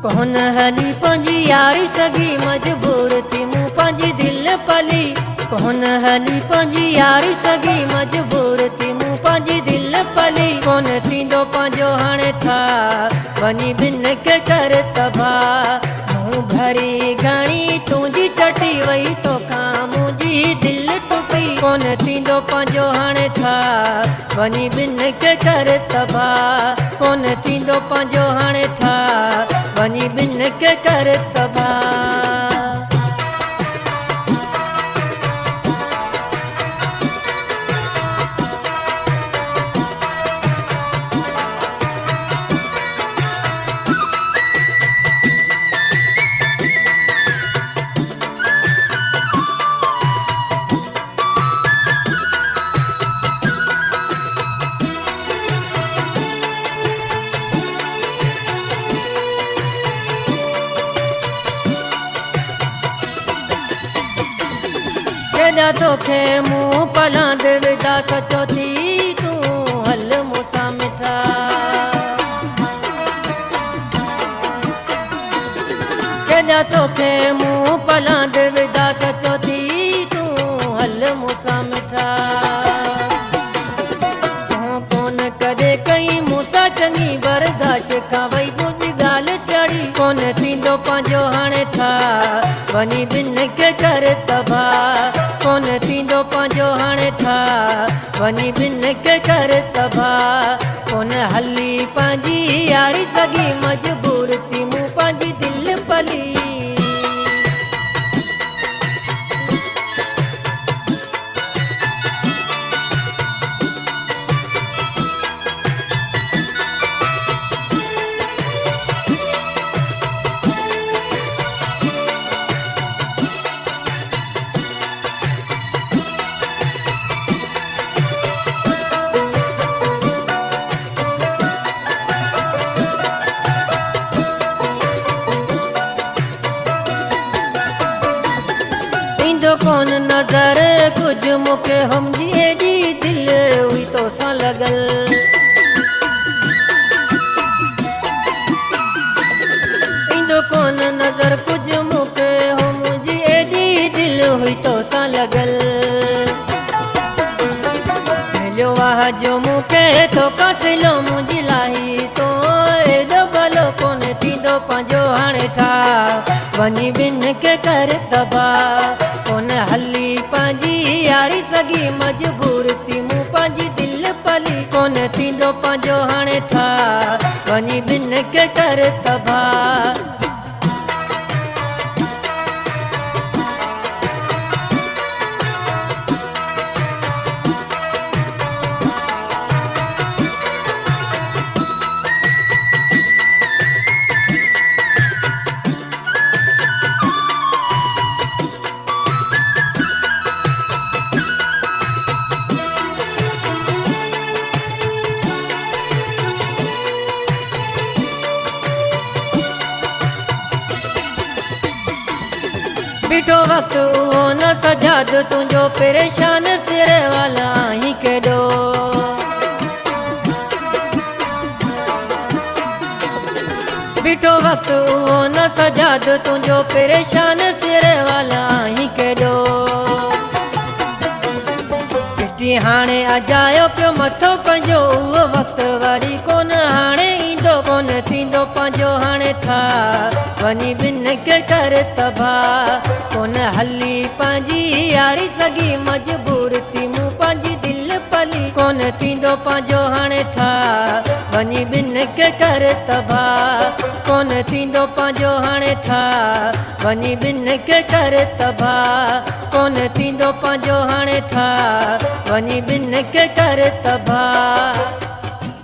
कौन हली पंजी यारी सगी मजबूर थी मूं पंजी दिल पली कौन हली पंजी यारी सगी मजबूर थी मूं पंजी दिल पली कौन थींदो पंहिंजो हाणे था वञी बिन के कर तबाह मूं भरी घणी तुंहिंजी चटी वई तोखां मुंहिंजी दिल टुटी कौन थींदो पंहिंजो हाणे था वञी बिन के कर तबाह कौन थींदो पंहिंजो हाणे था वञी बिन के कर तबाह केॾा तोखे मूं पलांद विदा सचो थी तूं हल मूंसां मिठा केॾा तोखे मूं पलांद विदा सचो थी तूं हल मूंसां मिठा तूं कोन कॾहिं कई मूंसां चङी बर्दाश्त खां वई मुंहिंजी ॻाल्हि चढ़ी कोन थींदो पंहिंजो हाणे था वञी बिन के कर तबाह कौन थींदो पंहिंजो हाणे था वञी बिन के कर तबाह कौन हली पंहिंजी यारी सगी मजबूर थी मूं पंहिंजी दिल पली ईंदो कौन नज़र कुझु मूंखे हुमजी एॾी दिल हुई तोसां लॻल ईंदो कौन नज़र कुझु मूंखे हुमजी एॾी दिल हुई तोसां लॻल मिलियो वाह जो मूंखे तोखां सिलो मुंहिंजी लाही तो एॾो भलो कोन थींदो पंहिंजो हाणे ठा वञी बिन के कर तबाह कौन हली पंहिंजी यारी सगी मजबूर थी मूं पंहिंजी दिल पली कौन थींदो पंहिंजो हाणे था वञी बिन के कर तबाह बीठो वक़्तु उहो न सजाद तुंहिंजो परेशान सिर वाला ही केॾो बीठो वक़्तु उहो न सजाद तुंहिंजो परेशान सिर वाला ही केॾो पिटी हाणे अजायो पियो मथो पंहिंजो उहो वक़्तु वरी कोन हाणे ईंदो कोन थींदो पंहिंजो हाणे था वञी बिन के कर तबाह कौन हली पंहिंजी यारी सगी मजबूर थी मूं पंहिंजी दिल पली कौन थींदो पंहिंजो हाणे था वञी बिन के कर तबाह कौन थींदो पंहिंजो हाणे था वञी बिन के कर तबाह कौन थींदो पंहिंजो हाणे था वञी बिन के कर तबाह